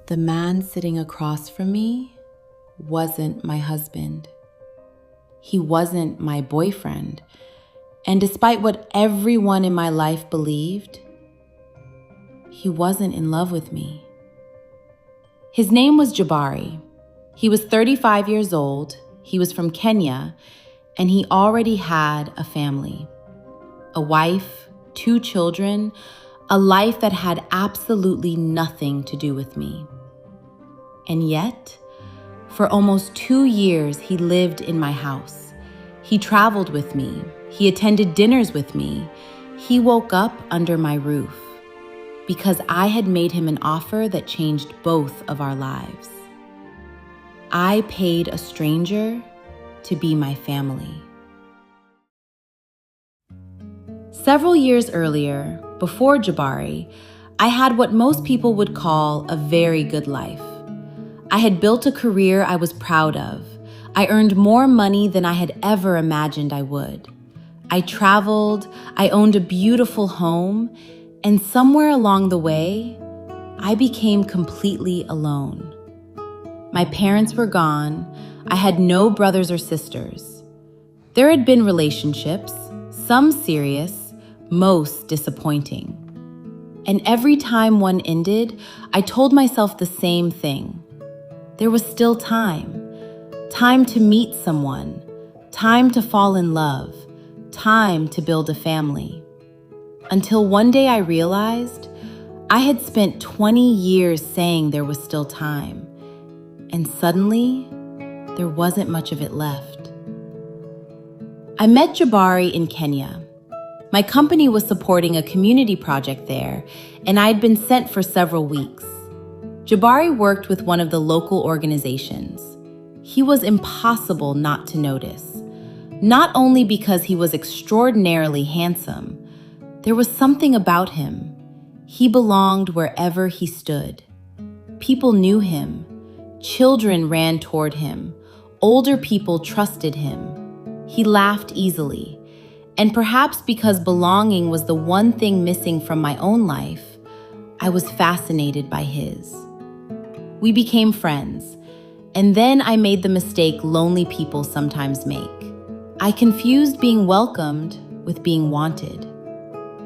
The man sitting across from me wasn't my husband. He wasn't my boyfriend. And despite what everyone in my life believed, he wasn't in love with me. His name was Jabari. He was 35 years old, he was from Kenya, and he already had a family. A wife, 2 children, a life that had absolutely nothing to do with me. And yet, for almost 2 years, he lived in my house. He traveled with me. He attended dinners with me. He woke up under my roof because I had made him an offer that changed both of our lives. I paid a stranger to be my family. Several years earlier, before Jabari, I had what most people would call a very good life. I had built a career I was proud of. I earned more money than I had ever imagined I would. I traveled, I owned a beautiful home, and somewhere along the way, I became completely alone. My parents were gone. I had no brothers or sisters. There had been relationships, some serious, most disappointing. And every time one ended, I told myself the same thing. There was still time. Time to meet someone. Time to fall in love. Time to build a family. Until one day I realized I had spent 20 years saying there was still time. And suddenly, there wasn't much of it left. I met Jabari in Kenya. My company was supporting a community project there, and I had been sent for several weeks. Jabari worked with one of the local organizations. He was impossible not to notice, not only because he was extraordinarily handsome. There was something about him. He belonged wherever he stood. People knew him. Children ran toward him. Older people trusted him. He laughed easily. And perhaps because belonging was the one thing missing from my own life, I was fascinated by his. We became friends, and then I made the mistake lonely people sometimes make. I confused being welcomed with being wanted.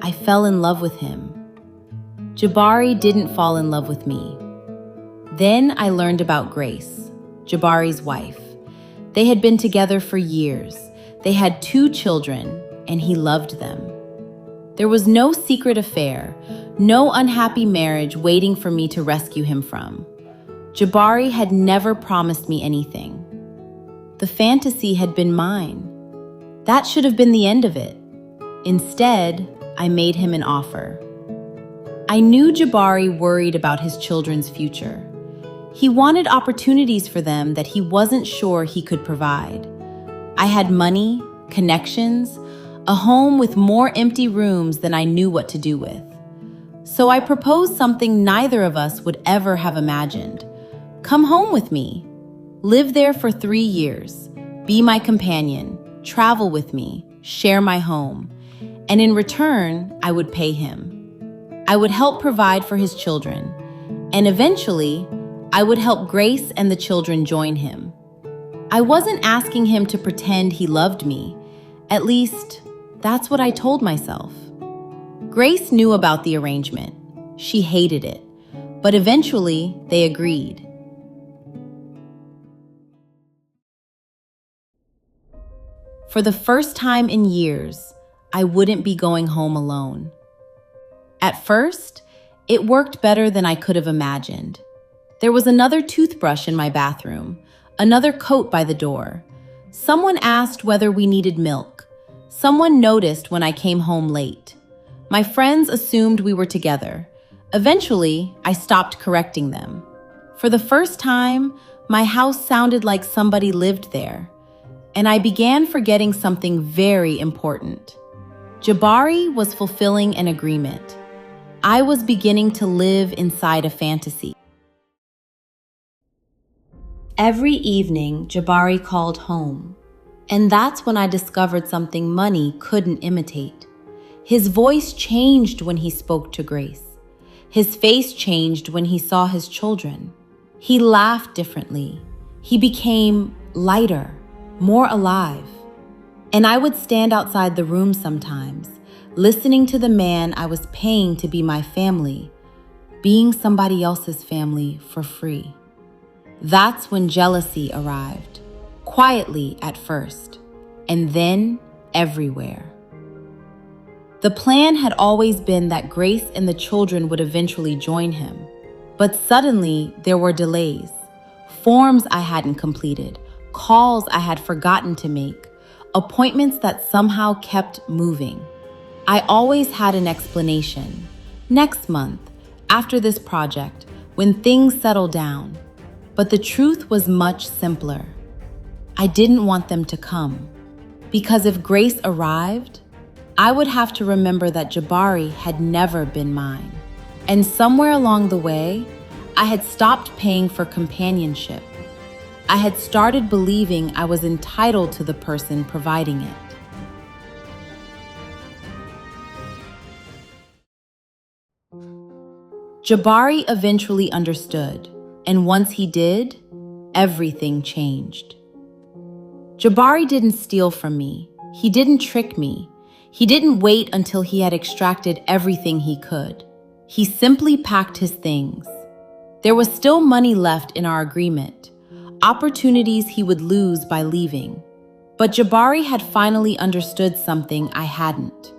I fell in love with him. Jabari didn't fall in love with me. Then I learned about Grace, Jabari's wife. They had been together for years. They had 2 children, and he loved them. There was no secret affair, no unhappy marriage waiting for me to rescue him from. Jabari had never promised me anything. The fantasy had been mine. That should have been the end of it. Instead, I made him an offer. I knew Jabari worried about his children's future. He wanted opportunities for them that he wasn't sure he could provide. I had money, connections, a home with more empty rooms than I knew what to do with. So I proposed something neither of us would ever have imagined. Come home with me. Live there for 3 years. Be my companion. Travel with me. Share my home. And in return, I would pay him. I would help provide for his children. And eventually, I would help Grace and the children join him. I wasn't asking him to pretend he loved me. At least, that's what I told myself. Grace knew about the arrangement. She hated it. But eventually, they agreed. For the first time in years, I wouldn't be going home alone. At first, it worked better than I could have imagined. There was another toothbrush in my bathroom, another coat by the door. Someone asked whether we needed milk. Someone noticed when I came home late. My friends assumed we were together. Eventually, I stopped correcting them. For the first time, my house sounded like somebody lived there. And I began forgetting something very important. Jabari was fulfilling an agreement. I was beginning to live inside a fantasy. Every evening, Jabari called home. And that's when I discovered something money couldn't imitate. His voice changed when he spoke to Grace. His face changed when he saw his children. He laughed differently. He became lighter, more alive. And I would stand outside the room sometimes, listening to the man I was paying to be my family, being somebody else's family for free. That's when jealousy arrived, quietly at first, and then everywhere. The plan had always been that Grace and the children would eventually join him. But suddenly, there were delays. Forms I hadn't completed, calls I had forgotten to make, appointments that somehow kept moving. I always had an explanation. Next month, after this project, when things settled down. But the truth was much simpler. I didn't want them to come. Because if Grace arrived, I would have to remember that Jabari had never been mine. And somewhere along the way, I had stopped paying for companionship. I had started believing I was entitled to the person providing it. Jabari eventually understood, and once he did, everything changed. Jabari didn't steal from me. He didn't trick me. He didn't wait until he had extracted everything he could. He simply packed his things. There was still money left in our agreement, opportunities he would lose by leaving. But Jabari had finally understood something I hadn't.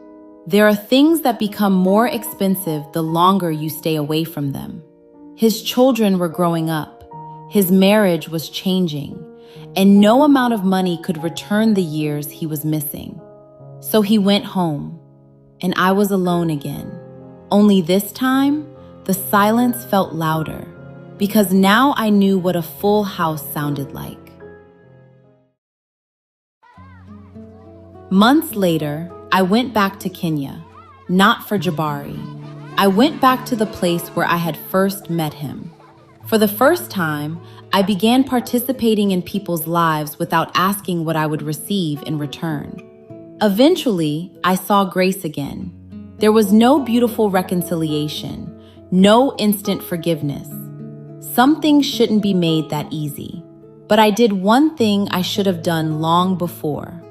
There are things that become more expensive the longer you stay away from them. His children were growing up. His marriage was changing, and no amount of money could return the years he was missing. So he went home, and I was alone again. Only this time, the silence felt louder, because now I knew what a full house sounded like. Months later, I went back to Kenya, not for Jabari. I went back to the place where I had first met him. For the first time, I began participating in people's lives without asking what I would receive in return. Eventually, I saw Grace again. There was no beautiful reconciliation, no instant forgiveness. Some things shouldn't be made that easy. But I did one thing I should have done long before.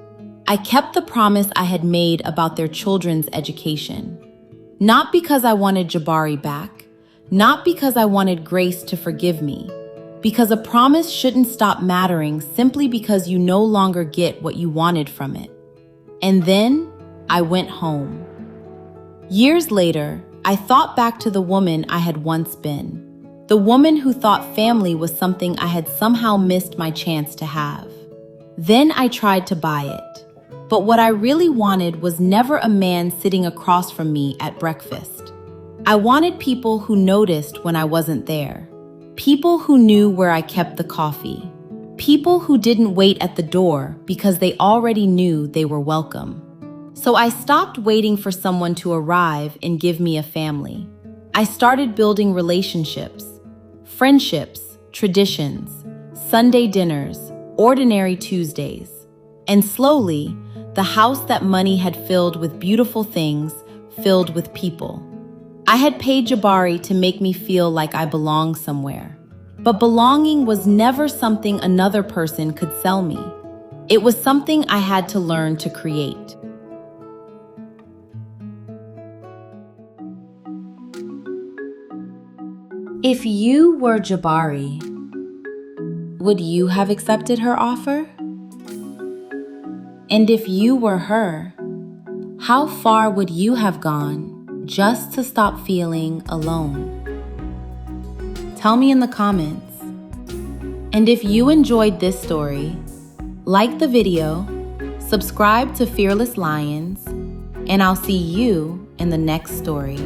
I kept the promise I had made about their children's education. Not because I wanted Jabari back, not because I wanted Grace to forgive me, because a promise shouldn't stop mattering simply because you no longer get what you wanted from it. And then I went home. Years later, I thought back to the woman I had once been, the woman who thought family was something I had somehow missed my chance to have. Then I tried to buy it. But what I really wanted was never a man sitting across from me at breakfast. I wanted people who noticed when I wasn't there. People who knew where I kept the coffee. People who didn't wait at the door because they already knew they were welcome. So I stopped waiting for someone to arrive and give me a family. I started building relationships, friendships, traditions, Sunday dinners, ordinary Tuesdays. And slowly, the house that money had filled with beautiful things filled with people. I had paid Jabari to make me feel like I belonged somewhere. But belonging was never something another person could sell me. It was something I had to learn to create. If you were Jabari, would you have accepted her offer? And if you were her, how far would you have gone just to stop feeling alone? Tell me in the comments. And if you enjoyed this story, like the video, subscribe to Fearless Lions, and I'll see you in the next story.